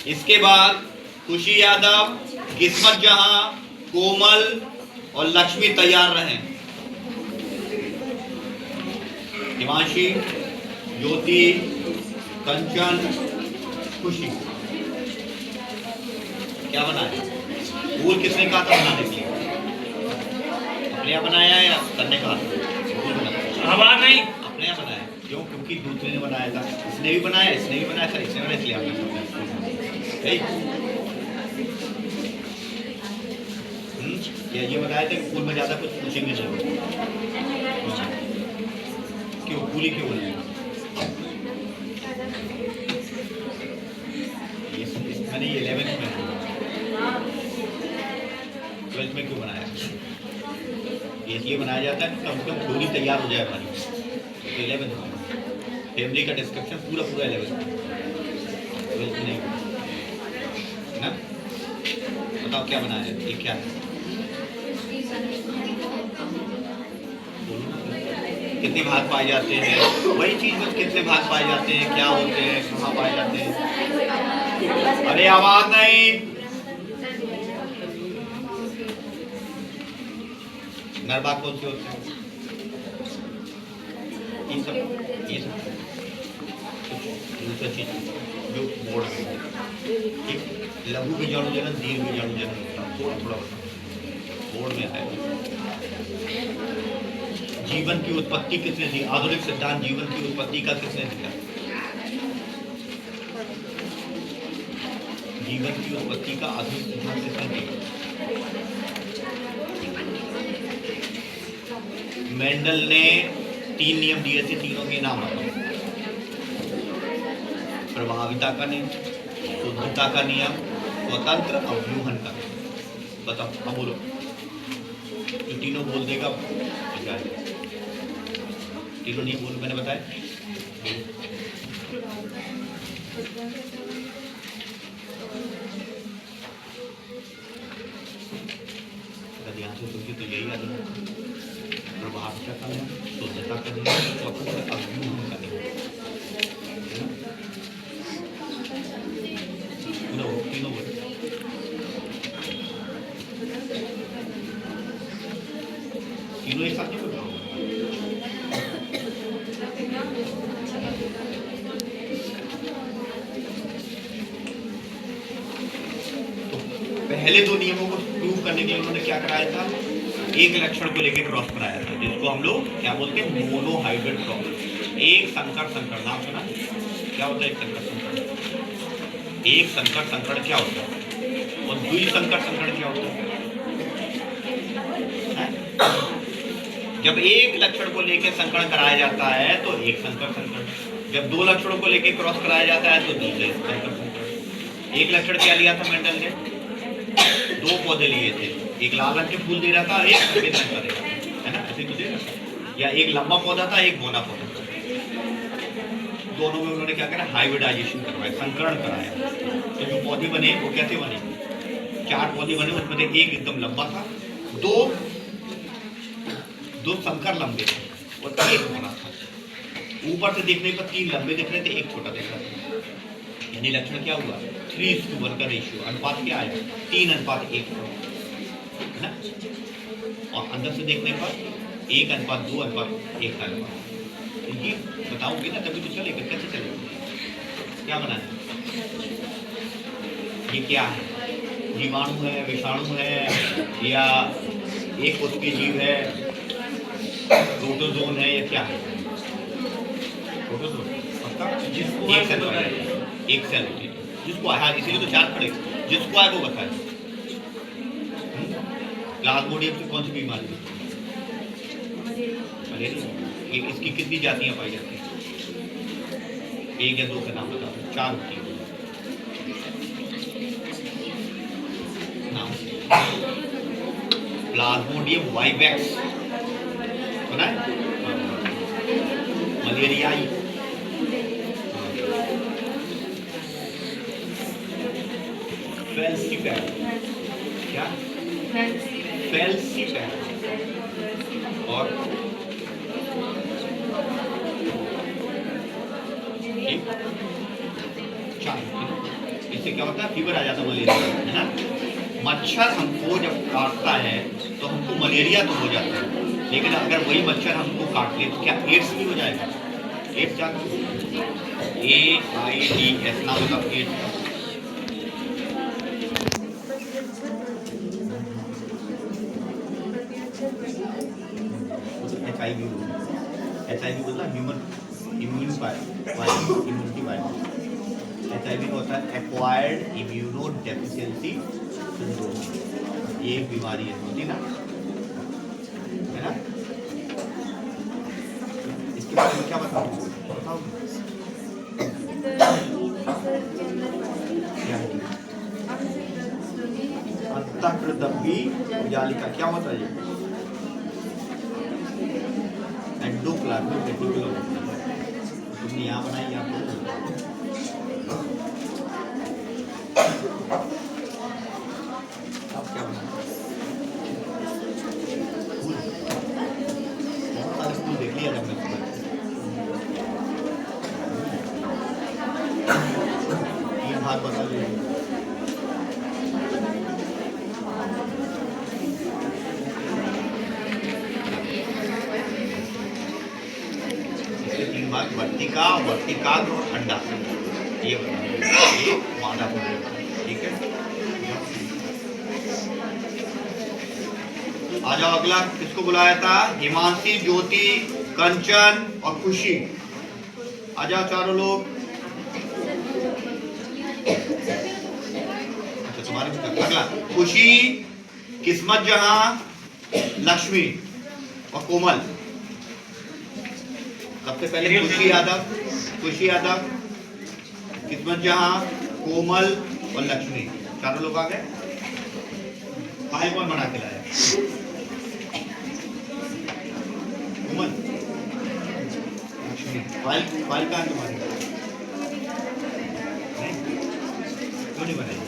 इसके बाद खुशी यादव, किस्मत जहां, कोमल और लक्ष्मी तैयार रहें। हिमांशी, ज्योति, कंचन, खुशी। क्या बनाया? फूल किसने कहा था बनाने के लिए? अपने यहाँ बनाया या करने का? आवाज नहीं, अपने यहाँ बनाया। क्यों? क्योंकि दूसरे ने बनाया था। इसने भी बनाया, इसने भी बनाया था, इसने बनाया, इसलिए आपने ये बताया था कि फूल में ज्यादा कुछ पूछेंगे नहीं। क्यों? फूल ही क्यों बनाया? मैंने ये 11th में 12th में क्यों बनाया? ये बनाया जाता है कम से कम थोड़ी तैयार हो जाए हमारी। तो 11th में फैमिली का डिस्क्रिप्शन पूरा 11th में, 12th में नहीं ना। बताओ क्या बनाया है? ये क्या है? कितने भाग पाए जाते हैं? वही चीज में कितने भाग पाए जाते हैं, क्या होते हैं, कहाँ पाए जाते हैं? अरे आवाज नहीं। नर भाग कौन से होते हैं? ये सब दूसरा चीज जो बोर्ड में लघु बीजाणु जनन, दीर्घ बीजाणु जनन थोड़ा थोड़ा बोर्ड में है। जीवन की उत्पत्ति किसने दी? आधुनिक सिद्धांत जीवन की उत्पत्ति का किसने दिया? जीवन की उत्पत्ति का आधुनिक सिद्धांत किसने दिया? मेंडल ने 3 नियम दिए थे, तीनों के नाम बताओ। प्रभाविता का नियम, शुद्धता का नियम, स्वतंत्र अव्यूहन का नियम। बताओ, अब बोलो। जो तीनों बोल देगा तीनों नहीं बोल, मैंने बताया। ध्यान से सोचिए तो यही आ जाए। प्रभाविता का नियम, शुद्धता का नियम, स्वतंत्र अव्यूहन का नियम। तीनों बोले। तीनों एक साथ नहीं बोल रहा हूँ। पहले 2 नियमों को प्रूव करने के लिए उन्होंने क्या कराया था? एक लक्षण को लेकर क्रॉस कराया था, जिसको हम लोग क्या बोलते हैं? Monohybrid cross. एक संकर संकर, नाम सुना? क्या होता है एक संकर संकर? एक संकर संकर क्या होता है? और द्विसंकर संकर क्या होता है? जब एक लक्षण को लेकर संकरण कराया जाता है तो एक संकर संकर, जब 2 लक्षणों को लेकर क्रॉस कराया जाता है तो दूसरे संकर संकर। एक लक्षण क्या लिया था मेंडल ने? 2 पौधे लिए थे, एक लाल रंग के फूल दे रहा था, एक सफेद रंग का दे रहा था, है ना? ऐसे तो दे रहा था। या एक लंबा पौधा था, एक बौना पौधा था। दोनों में उन्होंने क्या करा? हाइब्रिडाइजेशन करवाया, संकरण कराया। तो जो पौधे बने वो कैसे बने? 4 पौधे बने, उसमें से एक एकदम लंबा था, दो संकर लंबे थे और एक बौना था। ऊपर से देखने पर 3 लंबे दिख रहे थे, एक छोटा दिख रहा था। यानी लक्षण क्या हुआ? 3:1 का रेशियो, अनुपात क्या आया? 3:1, है ना? और अंदर से देखने पर 1:2:1 का अनुपात। ये बताओगे ना तभी तो चलेगा। कैसे चलेगा? क्या बनाना है? ये क्या है? जीवाणु है, विषाणु है, या एक उसके जीव है, प्रोटोजोन है, या क्या है? प्रोटोजोन जिसको एक सेल होती है, जिसको है, इसीलिए तो 4 खड़े, जिसको है वो बताए। प्लाज्मोडियम से कौन सी बीमारी है? मलेरिया। इसकी कितनी जातियां पाई जाती हैं? 1 या 2 का नाम बता दो। 4 होती है। प्लाज्मोडियम वाइवेक्स सुना है? मलेरियाई, फेल्सीपैथ, क्या? फेल्सीपैथ। और ठीक 4, उससे क्या होता है, फीवर आ जाता है, मलेरिया, है ना। मच्छर हमको जब काटता है तो हमको मलेरिया तो हो जाता है, लेकिन अगर वही मच्छर हमको काट ले तो क्या एड्स भी हो जाएगा? एड्स क्या, AIDS ना मतलब एड्स। HIV मतलब ह्यूमन इम्यूनिटी वायरस। HIV का होता है एक्वायर्ड इम्यूनो डेफिशिएंसी सिंड्रोम, ये एक बीमारी है, होती ना, है ना। इसके बारे में क्या बताओ? अंतःकृतंबी जालिका क्या होता है? ये एंडोप्लाज्मिक रेटिकुलम, तुमने यहाँ बनाई, यहाँ अब क्या बना? फूल, बहुत सारे फूल देख लिया जब मैं तीन भाग बता दिए। वर्तिका, वर्तिकाग्र और अंडा, ये मादा फूल, ठीक है। आ जाओ, अगला किसको बुलाया था? हिमांशी, ज्योति, कंचन और खुशी। आ जाओ चारों लोग। अच्छा, तुम्हारे अगला खुशी, किस्मत जहां, लक्ष्मी और कोमल। सबसे पहले खुशी यादव, किस्मत जहां, कोमल और लक्ष्मी, चारों लोग आ गए। फाइल कौन बना के लाया? कोमल, लक्ष्मी। फाइल कहाँ तुम्हारी? क्यों नहीं बनाई?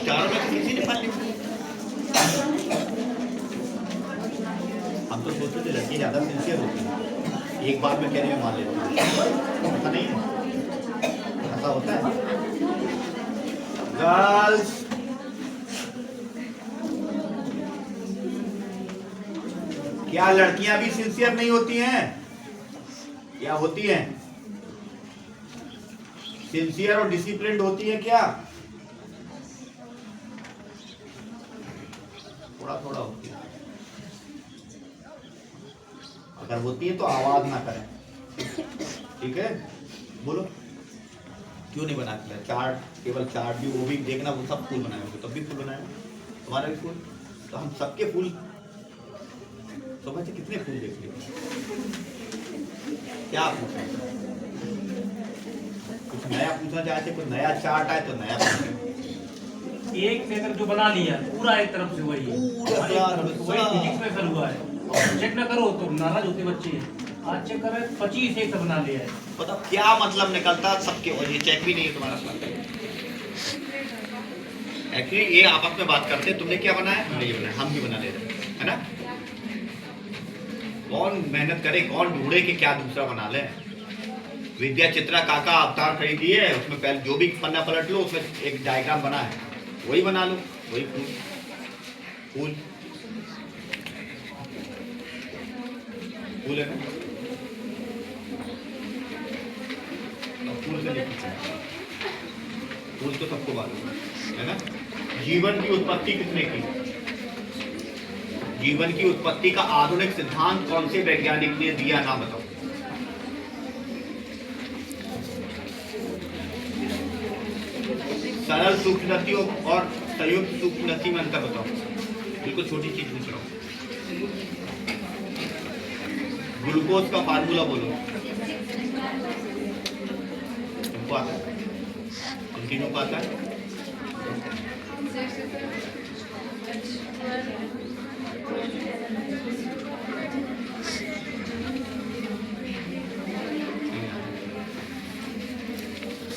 चारों में किसी ने फाइल लिखी? हम तो सोचते थे लड़की ज्यादा सिंसियर होती है, एक बार में कहने में मान लेती है, ऐसा नहीं है, ऐसा होता है। गर्ल्स, क्या लड़कियां भी सिंसियर नहीं होती हैं? क्या होती हैं? सिंसियर और डिसिप्लिन्ड होती है क्या? थोड़ा थोड़ा होती है। अगर होती है तो आवाज ना करें, ठीक है। बोलो क्यों नहीं बना के? चार्ट, केवल चार्ट भी, वो भी देखना, वो सब फूल बनाए होंगे, तब भी फूल बनाए, तुम्हारा भी फूल, तो हम सबके फूल, तो बच्चे कितने फूल देख लिए? क्या पूछा? कुछ नया पूछना चाहते, कुछ नया चार्ट आए तो नया पूछे। एक से अगर जो बना लिया पूरा एक तरफ से वही फिजिक्स में सर हुआ है, चेक ना करो तो नाराज होते बच्चे। आज चेक कर रहे 25 एक से बना लिया है, बताओ क्या मतलब निकलता सबके, और ये चेक भी नहीं है तुम्हारा साथ। एक्चुअली ये आपस में बात करते, तुमने क्या बनाया, हमने ये बनाया, हम भी बना ले रहे, है ना। कौन मेहनत करे, कौन ढूंढे कि क्या दूसरा बना ले। विद्या चित्रा काका अवतार खरीदी है, उसमें पहले जो भी पन्ना पलट लो उसमें एक डायग्राम बना है, वही बना लो, वही फूल फूल फूल है ना। फूल से फूल तो सबको मालूम है ना। जीवन की उत्पत्ति किसने की? जीवन की उत्पत्ति का आधुनिक सिद्धांत कौन से वैज्ञानिक ने दिया, नाम बताओ। सरल सूक्ष्मनसी और संयुक्त सूक्ष्मनसी में अंतर बताओ। बिल्कुल छोटी चीज पूछ रहा हूँ। ग्लूकोज का फार्मूला बोलो। तुमको आता है? तुम तीनों को आता है?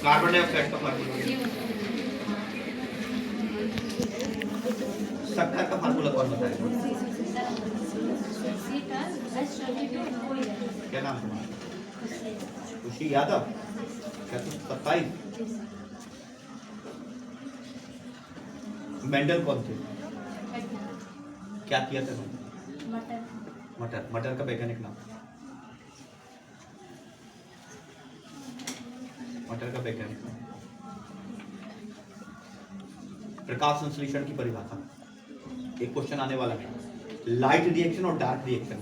कार्बन डाइऑक्साइड का फार्मूला, शक्कर का फार्मूला कौन बताएगा? क्या नाम तुम्हारा? खुशी यादव। क्या तुम 27? मेंडल कौन थे? क्या किया था उन्होंने? मटर। मटर का वैज्ञानिक नाम? मटर का वैज्ञानिक नाम? प्रकाश संश्लेषण की परिभाषा, एक क्वेश्चन आने वाला है, लाइट रिएक्शन और डार्क रिएक्शन।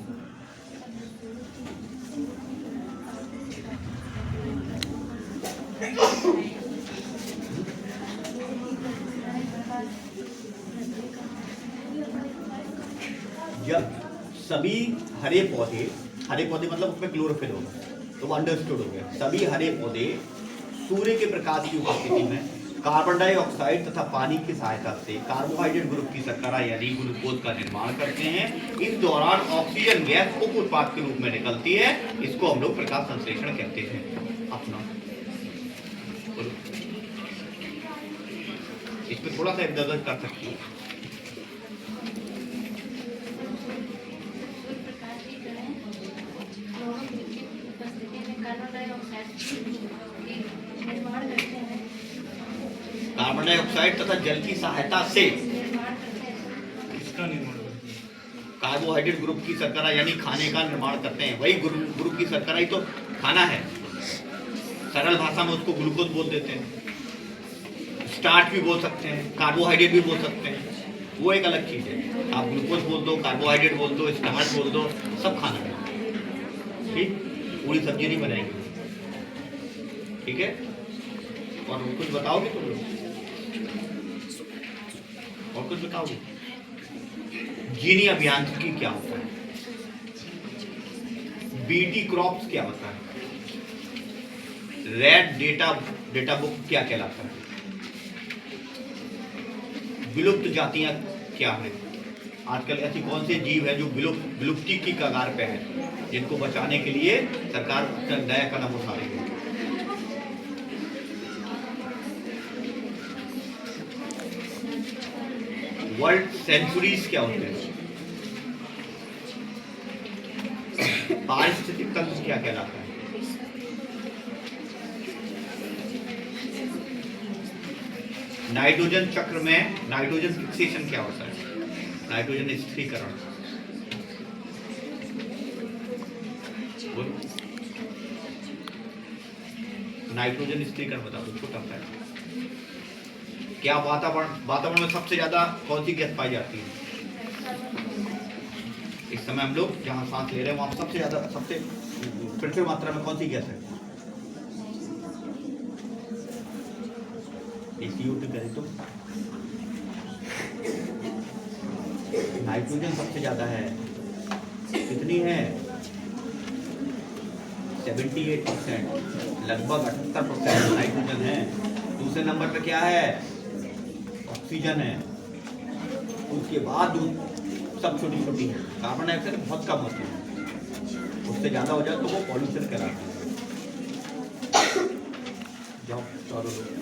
जब सभी हरे पौधे मतलब उसमें क्लोरोफिल होगा, तो अंडरस्टूड हो गया। सभी हरे पौधे सूर्य के प्रकाश की उपस्थिति में कार्बन डाइऑक्साइड तथा पानी की सहायता से कार्बोहाइड्रेट ग्रुप की शर्करा यानी ग्लूकोज का निर्माण करते हैं। इस दौरान ऑक्सीजन गैस उप उत्पाद के रूप में निकलती है, इसको हम लोग प्रकाश संश्लेषण कहते हैं। अपना इसमें थोड़ा सा इधर कर सकती हूँ। कार्बन डाइऑक्साइड तथा जल की सहायता से कार्बोहाइड्रेट ग्रुप की शर्करा यानी खाने का निर्माण करते हैं। वही ग्रुप की शर्करा ही तो खाना है, सरल भाषा में उसको ग्लूकोज बोल देते हैं, स्टार्च भी बोल सकते हैं, कार्बोहाइड्रेट भी बोल सकते हैं, वो एक अलग चीज है। आप ग्लूकोज बोल दो, कार्बोहाइड्रेट बोल दो, स्टार्च बोल दो, सब खाना है। ठीक, पूरी सब्जी नहीं बनाएगी। ठीक है, और कुछ बताओगे तुम लोग? और कुछ बताओगे? जीनी अभियांत्रिकी क्या होता है? बीटी क्रॉप्स क्या होता है? रेड डेटा बुक क्या कहलाता है? विलुप्त जातियां क्या है? आजकल ऐसी कौन से जीव है जो विलुप्ति की कगार पे है, जिनको बचाने के लिए सरकार नया कदम उठा रही है? वर्ल्ड सेंचुरीज क्या होते हैं? पारिस्थितिक तंत्र क्या कहलाता है? नाइट्रोजन चक्र में नाइट्रोजन फिक्सेशन क्या होता है? नाइट्रोजन स्थिरीकरण। नाइट्रोजन स्थिरीकरण बता दो, छोटा सा है। क्या वातावरण में सबसे ज्यादा कौन सी गैस पाई जाती है? इस समय हम लोग जहां सांस ले रहे हैं वहां सबसे प्रचुर मात्रा में कौन सी गैस है? CO2 करें तो नाइट्रोजन सबसे ज्यादा है। कितनी है? 78%, लगभग 78% नाइट्रोजन है। दूसरे नंबर पे क्या है? ऑक्सीजन है। उसके बाद सब छोटी छोटी है। कार्बन डाइऑक्साइड बहुत कम होती है, उससे ज्यादा हो जाए तो वो पॉल्यूशन कहलाता है। जाओ चारों लोग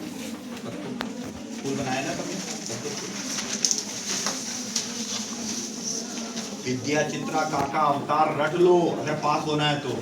फूल बनाया ना कभी? विद्या चित्रा काका अवतार रट लो अगर पास होना है तो।